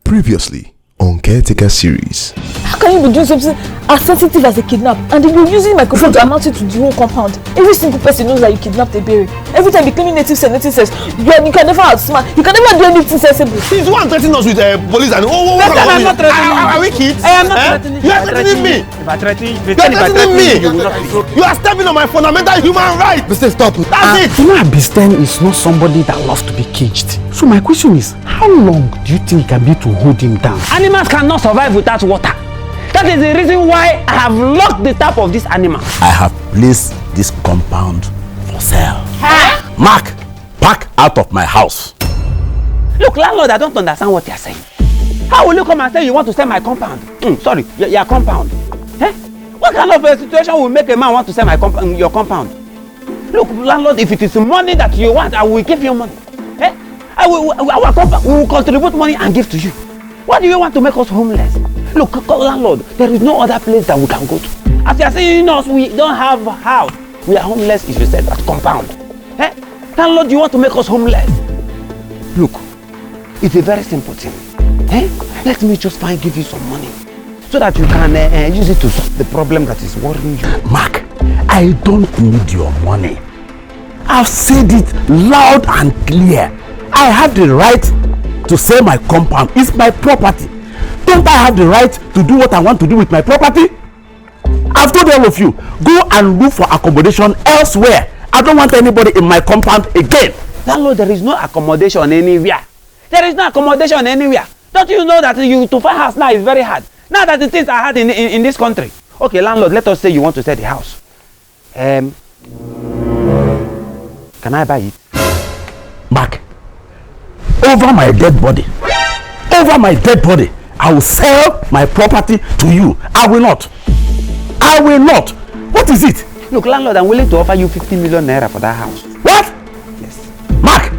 Previously on Caretaker series. How can you be doing something as sensitive as a kidnap and you're using my microphone to announce it to the whole compound? Every single person knows that you kidnapped a berry. Every time you claim native says, you can never outsmart. You can never do anything sensible. She's the one threatening us with police and I'm not threatening you. Are we kids? I am not threatening you. You are threatening me. If I threaten you, you will not be. You are stepping on my fundamental human rights. Mr. Stop. That's it. You know, Abisten is not somebody that loves to be caged. So my question is, how long do you think it can be to hold him down? Animals cannot survive without water. That is the reason why I have locked the tap of this animal. I have placed this compound for sale. Huh? Mark, pack out of my house. Look, landlord, I don't understand what you are saying. How will you come and say you want to sell my compound? Sorry, your compound. Eh? What kind of a situation will make a man want to sell your compound? Look, landlord, if it is money that you want, I will give you money. Eh? Our compound, we will contribute money and give to you. Why do you want to make us homeless? Look, landlord, there is no other place that we can go to. As you are saying us, we don't have a house. We are homeless if you said that compound. Eh? Landlord, you want to make us homeless? Look, it's a very simple thing. Eh? Let me just give you some money so that you can use it to solve the problem that is worrying you. Mark, I don't need your money. I've said it loud and clear. I have the right to sell my compound. It's my property. Don't I have the right to do what I want to do with my property? I've told all of you, go and look for accommodation elsewhere. I don't want anybody in my compound again. Landlord, there is no accommodation anywhere. There is no accommodation anywhere. Don't you know that to find house now is very hard? Now that the things are hard in this country. Okay, landlord, let us say you want to sell the house. Can I buy it? Mark, over my dead body, I will sell my property to you. I will not. What is it? Look, landlord, I'm willing to offer you 50 million naira for that house. What? Yes. Mark,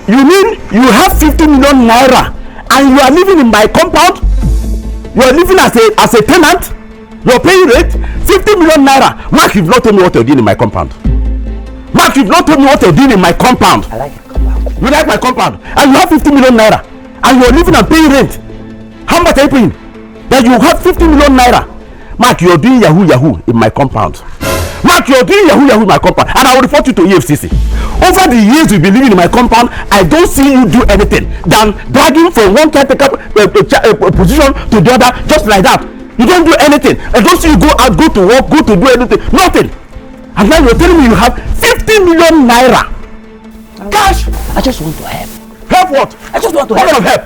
you mean you have 50 million naira and you are living in my compound? You are living as a tenant? You are paying rent? 50 million naira. Mark, you've not told me what you're doing in my compound. Mark, you've not told me what you're doing in my compound. I like your compound. You like my compound? And you have 50 million naira. And you're living and paying rent. How much are you paying? That you have 50 million naira. Mark, you're doing yahoo in my compound. Mark, you're doing yahoo in my compound. And I will report you to EFCC. Over the years you've been living in my compound, I don't see you do anything than dragging from one caretaker position to the other just like that. You don't do anything. I don't see you go out, go to work, go to do anything. Nothing. And now you're telling me you have 50 million naira. Cash. I just want to help. Help what? I just want to help. What kind of help?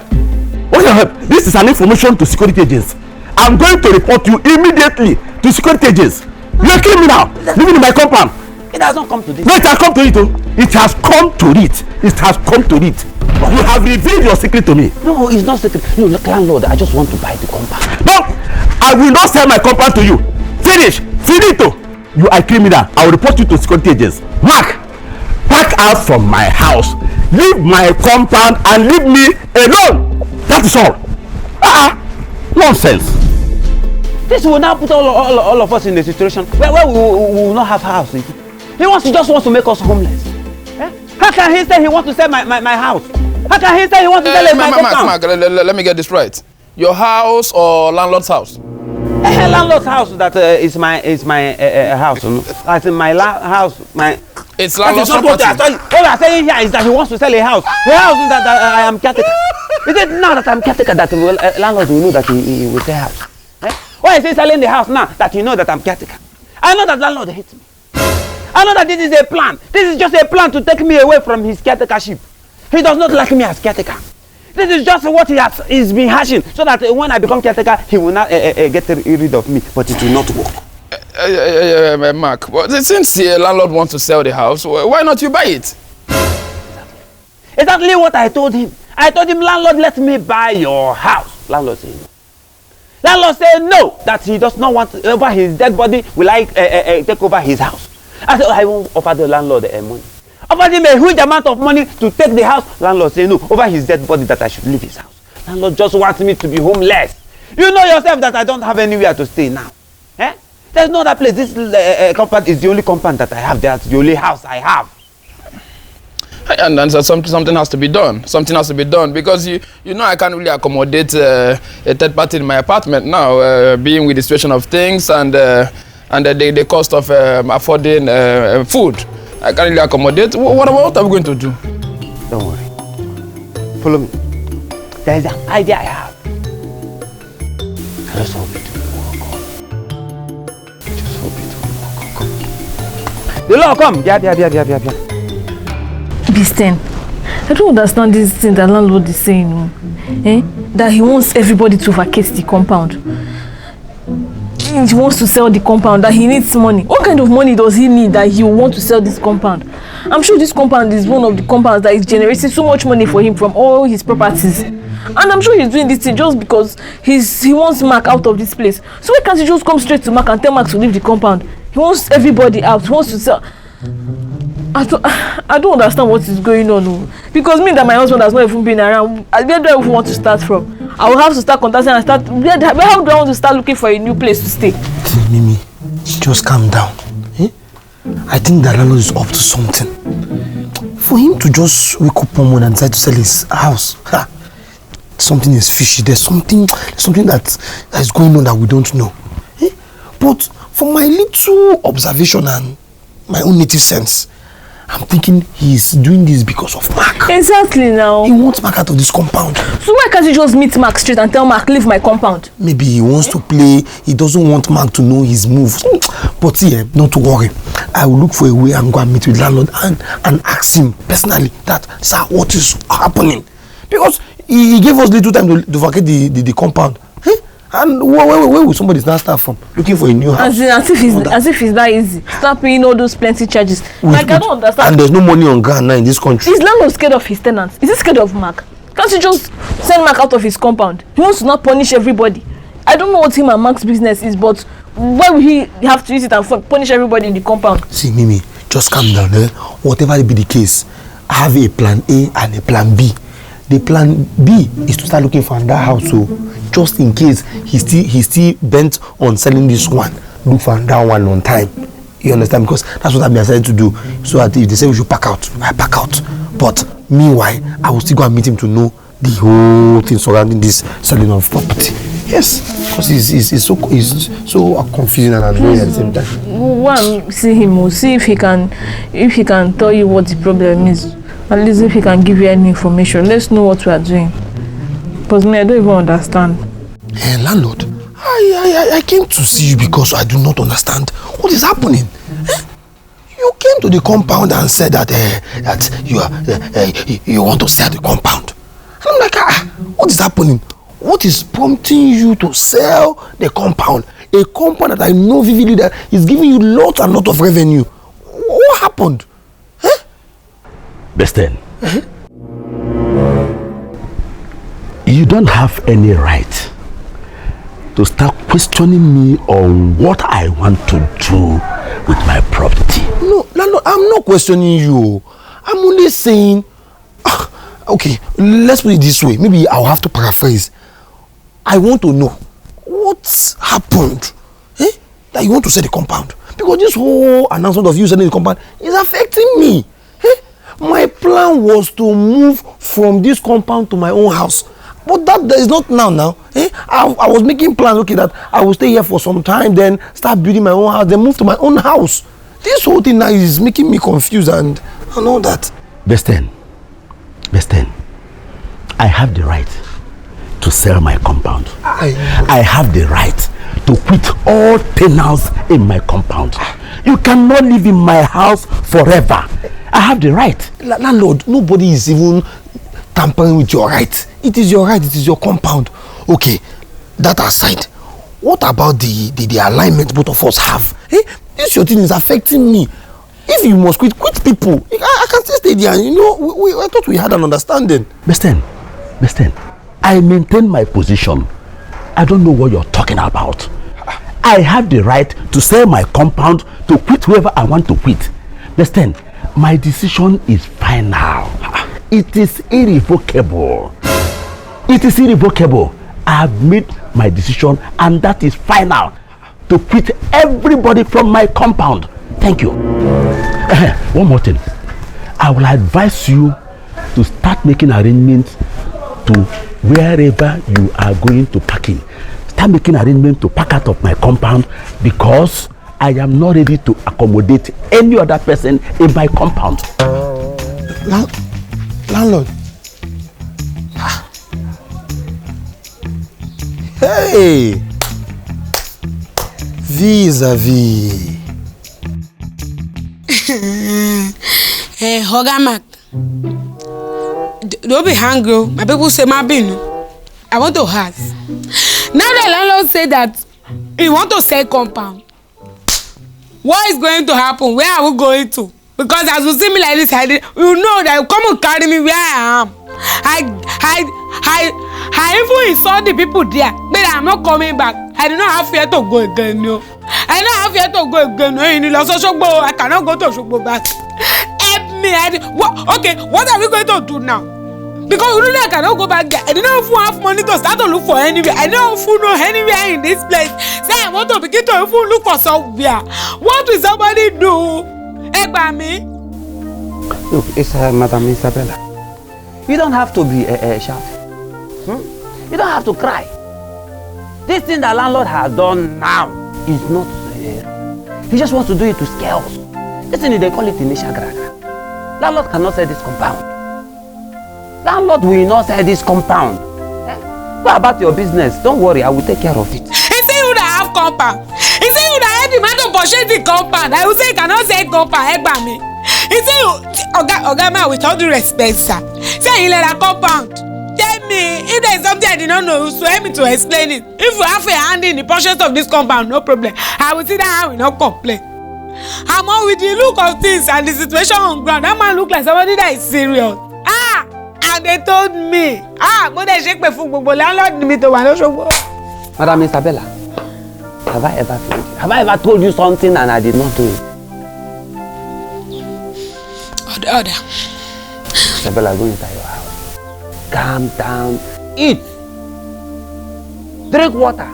What kind of help? This is an information to security agents. I'm going to report you immediately to security agents. You're a criminal living in my compound. It hasn't come to this. No, it has come to it. It has come to it. It has come to it. You have revealed your secret to me. No, it's not secret. No, look, landlord, I just want to buy the compound. No, I will not sell my compound to you. Finish. Finito. You are a criminal. I will report you to security agents. Mark, pack out from my house. Leave my compound and leave me alone. That is all. Nonsense. This will now put all of us in a situation where we will not have house. He just wants to make us homeless. Eh? How can he say he wants to sell my house? How can he say he wants to sell my compound? Mark, let me get this right. Your house or landlord's house? Landlord's house that is my house. As in my house, my. It's landlord's property. What we are saying here is that he wants to sell a house. A house that I am caretaker. Is it now that I'm caretaker that landlord will know that he will sell house? Eh? Why is he selling the house now that you know that I'm caretaker? I know that landlord hates me. I know that this is a plan. This is just a plan to take me away from his caretakership. He does not like me as caretaker. This is just what he's been hashing so that when I become caretaker, he will not get rid of me, but it will not work. Mark, well, since the landlord wants to sell the house, why not you buy it? Exactly what I told him. I told him, landlord, let me buy your house. Landlord said no. Landlord said no, that he does not want over his dead body. Will I take over his house? I said, I won't offer the landlord money. Offered him a huge amount of money to take the house. Landlord said no, over his dead body that I should leave his house. Landlord just wants me to be homeless. You know yourself that I don't have anywhere to stay now. Eh? There's no other place. This compound is the only compound that I have. That's the only house I have. And then something has to be done. Something has to be done because you know I can't really accommodate a third party in my apartment now, being with the situation of things and the cost of affording food. I can't really accommodate. What are we going to do? Don't worry. Follow me. There is an idea I have. Let's hope it will work. Just hope it will work. Come. The law come. Yeah. Listen, I don't understand this thing that landlord is saying. That he wants everybody to vacate the compound. He wants to sell the compound, that he needs money. What kind of money does he need that he will want to sell this compound? I'm sure this compound is one of the compounds that is generating so much money for him from all his properties. And I'm sure he's doing this thing just because he wants Mark out of this place. So why can't he just come straight to Mark and tell Mark to leave the compound? He wants everybody out. He wants to sell. I don't understand what is going on. Because me that my husband has not even been around, where do I even want to start from? I will have to start contacting and start. How do I want to start looking for a new place to stay? Mimi, just calm down. I think that landlord is up to something. For him to just wake up one morning and decide to sell his house, something is fishy. There's something that is going on that we don't know. But from my little observation and my own native sense, I'm thinking he's doing this because of Mark. Exactly now. He wants Mark out of this compound. So why can't he just meet Mark straight and tell Mark, leave my compound? Maybe he wants to play. He doesn't want Mark to know his moves. But see, not to worry. I will look for a way and go and meet with landlord and ask him personally that, sir, what is happening? Because he gave us little time to vacate the compound. And where will somebody start from? Looking for a new house. As if it's that easy. Start paying all those plenty charges. I don't understand. And there's no money on ground now in this country. Is landlord scared of his tenants? Is he scared of Mark? Can't he just send Mark out of his compound? He wants to not punish everybody. I don't know what him and Mark's business is, but why would he have to use it and punish everybody in the compound? See, Mimi, just calm down. Whatever it be the case, I have a plan A and a plan B. The plan B is to start looking for another house, so just in case he's still bent on selling this one, look for another one on time. You understand? Because that's what I've decided to do. So that if they say we should pack out, I pack out. But meanwhile, I will still go and meet him to know the whole thing surrounding this selling of property. Yes, because he's so confusing and annoying at the same time. One, see him, we'll see if he can tell you what the problem is. At least if he can give you any information, let's know what we are doing. Because me, I don't even understand. Hey, landlord, I came to see you because I do not understand what is happening. You came to the compound and said that you want to sell the compound. And I'm like, what is happening? What is prompting you to sell the compound? A compound that I know vividly that is giving you lots and lots of revenue. What happened? Besten, you don't have any right to start questioning me on what I want to do with my property. No, I'm not questioning you. I'm only saying, okay, let's put it this way. Maybe I'll have to paraphrase. I want to know what's happened that you want to sell the compound. Because this whole announcement of you selling the compound is affecting me. My plan was to move from this compound to my own house. But that is not now. I was making plans, okay, that I will stay here for some time, then start building my own house, then move to my own house. This whole thing now is making me confused and all that. Besten, I have the right to sell my compound. I have the right to quit all tenants in my compound. You cannot live in my house forever. I have the right. Landlord, nobody is even tampering with your right. It is your right, it is your compound. Okay, that aside, what about the alignment both of us have? This your thing is affecting me. If you must quit people. I can still stay there. You know, I thought we had an understanding. Besten, I maintain my position. I don't know what you're talking about. I have the right to sell my compound, to quit whoever I want to quit. Besten, my decision is final. It is irrevocable. It is irrevocable. I have made my decision and that is final. To quit everybody from my compound. Thank you. One more thing. I will advise you to start making arrangements to wherever you are going to park in. Start making arrangements to park out of my compound because I am not ready to accommodate any other person in my compound. Landlord. Hey! Vis-a-vis. Hey, Hogamak. Don't be hungry. My people say my bin. I want to ask. Now the landlord said that he want to sell compound. What is going to happen? Where are we going to? Because as you see me like this, you know that you come and carry me where I am. I even insult the people there, but I'm not coming back. I do not have fear to go again, no. I don't have fear to go again, no. I cannot go to Shogbo back. Help me. Okay, what are we going to do now? Because really I cannot go back there. I don't know if we have money to start to look for anywhere. I don't know if we know anywhere in this place. Say I want to begin to even look for somewhere. What will somebody do? Help me. Look, it's Madam Isabella. You don't have to be shouting. You don't have to cry. This thing that landlord has done now is not he just wants to do it to scare us. This thing they call it initial gragra. Landlord cannot sell this compound. Landlord will not sell this compound. Go about your business. Don't worry, I will take care of it. He say you that have compound. He say you that have the man to purchase the compound. I will say you cannot sell compound. Help me. He say you, Oga man, with all due respect, sir. Say you let a compound. Tell me if there is something I did not know, so help me to explain it. If you have a hand in the purchase of this compound, no problem. I will sit down. I will not complain. I'm on with the look of things and the situation on ground. That man look like somebody that is serious. And they told me, but they shake my foot, but landlord me to one show. Madam Isabella, have I ever told you? Have I ever told you something and I did not do it? Order. Isabella, go inside your house. Calm down. Eat. Drink water.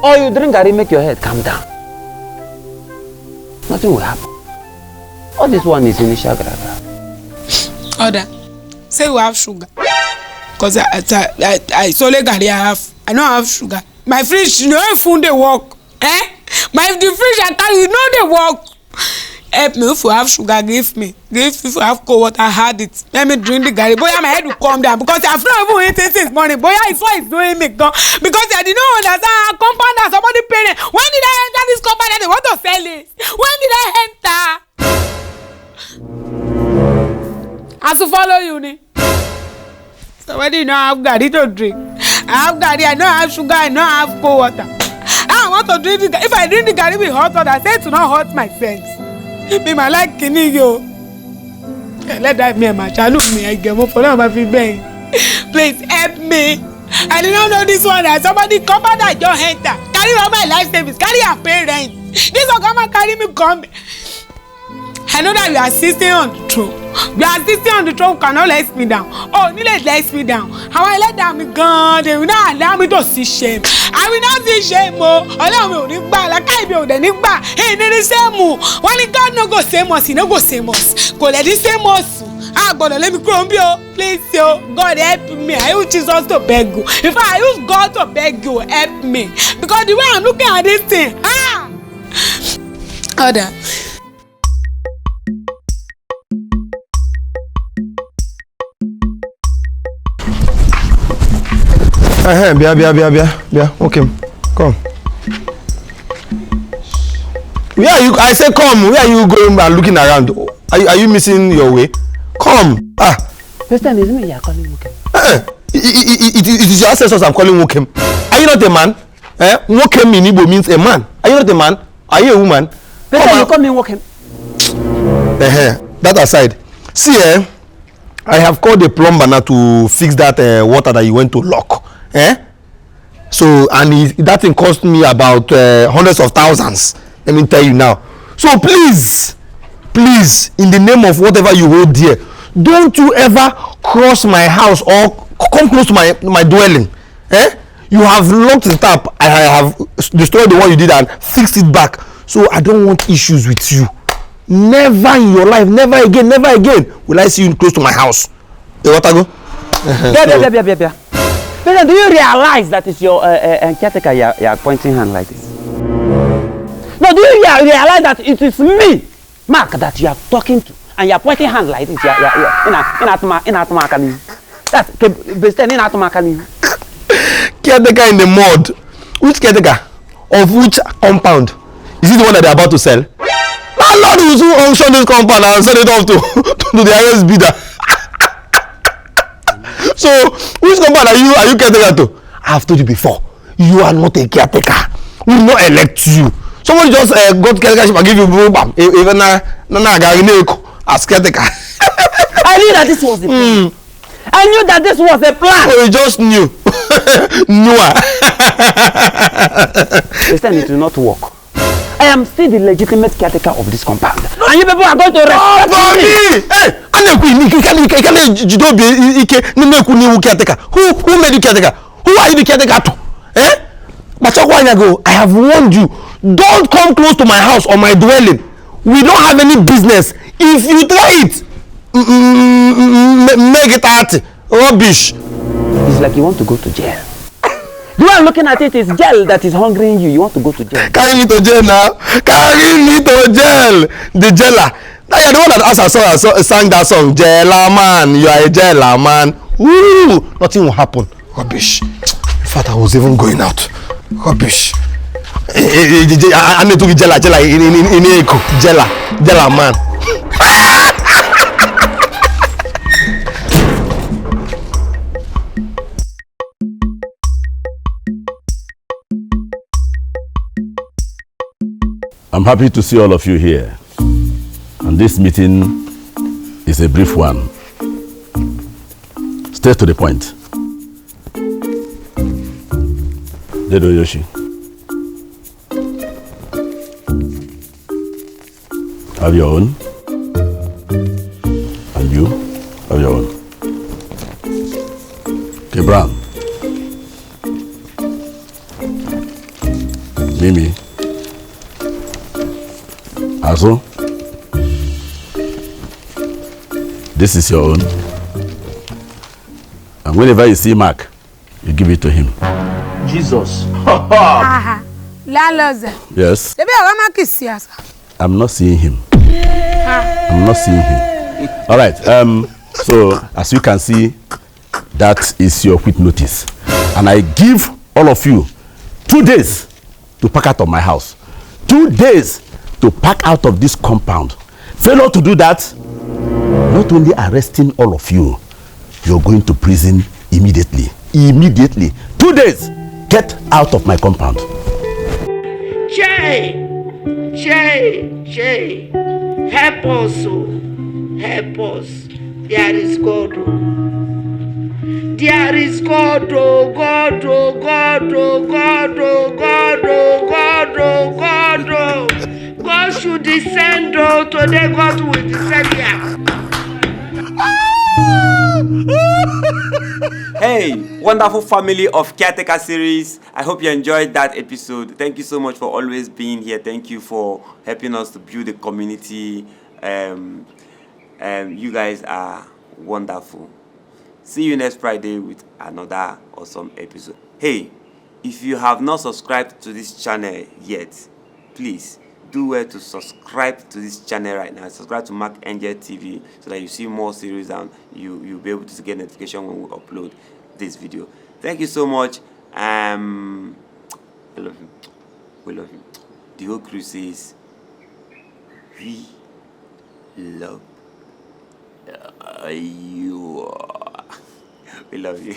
Or you drink and make your head calm down. Nothing will happen. All this one is initial gragra. Order. Say you have sugar. Because I solely carry I don't have sugar. My fridge, you know, food they work. The fridge I carry, you know they work. Help me if you have sugar, give me. If you have cold water, I had it. Let me drink the garri. Boy, my head will calm down because I've not even eaten since morning. Boy, it's why it's doing me gone. Because I did not understand how compound that somebody paid. When did I enter this compound that they want to sell it? When did I enter? As to follow you, ne? Somebody don't have garri to drink. I have garri, I don't have sugar, I don't have cold water. I want to drink the garri. If I drink the garri with hot water, I say to not hurt my sense. Me my like kini yo. Let that me my child me I get more for my bang. Please help me. I did not know this one that somebody cover that your enter. Carry all my life savings, carry your parents. This one come and carry me come. I know that you are sitting on the throne. You are sitting on the throne, cannot let me down. Oh, you let me down. How I let down me gone, they will not allow me to see shame. I will not see shame, allow me to back like I build the nick back. Hey, they say more. When God no go same us, he no go same us. Go let this same us. God, let me come here. Please, yo. God help me. I use Jesus to beg you. If I use God to beg you, help me. Because the way I'm looking at this thing, Order. Bia. Okay, come. Where are you? I say come. Where are you going and looking around? Are you missing your way? Come. First time is me you are calling Wokem. It is your ancestors I'm calling Wokem. Are you not a man? Wokem in Igbo means a man. Are you not a man? Are you a woman? First time you call me Wokem. That aside. See, I have called the plumber now to fix that water that you went to lock. So, and that thing cost me about hundreds of thousands. Let me tell you now. So please, in the name of whatever you hold dear, don't you ever cross my house or come close to my dwelling. You have locked the tap. I have destroyed the one you did and fixed it back. So I don't want issues with you. Never in your life, never again will I see you close to my house. Hey, what I go? Bia. But do you realize that it's your caretaker you're pointing hand like this? No, do you realize that it is me, Mark, that you are talking to, and you're pointing hand like this? That's caretaker in the mud. Which caretaker? Of which compound? Is it the one that they're about to sell? Landlord will auction this compound and sell it off to the highest bidder. So, which compound are you caretaker to? I have told you before, you are not a caretaker. We will not elect you. Someone just got caretakership and give you bam. Even as caretaker. I knew that this was a plan. I knew that this was a plan. Oh, you just knew. Listen, it will not work. I am still the legitimate caretaker of this compound. And you people are going to respect me. Hey, who made you caretaker? Who are you the caretaker to? Eh? I have warned you. Don't come close to my house or my dwelling. We don't have any business. If you try it, make it out. Rubbish. It's like you want to go to jail. The way I'm looking at it is jail that is hungering you. You want to go to jail. Carry me to jail now. Carry me to jail. The jailer. Now you're the one that sang that song. Jailer man. You are a jailer man. Ooh, nothing will happen. Rubbish. In fact, I was even going out. Rubbish. I need to be jailer in Eko. Jailer man. I'm happy to see all of you here. And this meeting is a brief one. Straight to the point. Dedo Yoshi. Have your own. And you have your own. Okay, Brown. Mimi. Also, this is your own. And whenever you see Mark, you give it to him. Jesus. Yes. I'm not seeing him. All right. So as you can see, that is your quick notice. And I give all of you 2 days to pack out of my house. 2 days to pack out of this compound. Failure to do that, not only arresting all of you, you're going to prison immediately. 2 days. Get out of my compound. Jay, help us, help us. There is God. There is God, God. God should descend, today God will descend here. Hey, wonderful family of Caretaker series. I hope you enjoyed that episode. Thank you so much for always being here. Thank you for helping us to build a community. You guys are wonderful. See you next Friday with another awesome episode. Hey, if you have not subscribed to this channel yet, please do well to subscribe to this channel right now. Subscribe to markangeltv so that you see more series and you'll be able to get notification when we upload this video. Thank you so much. I love you. We love you. The whole crew says we love you. We love you.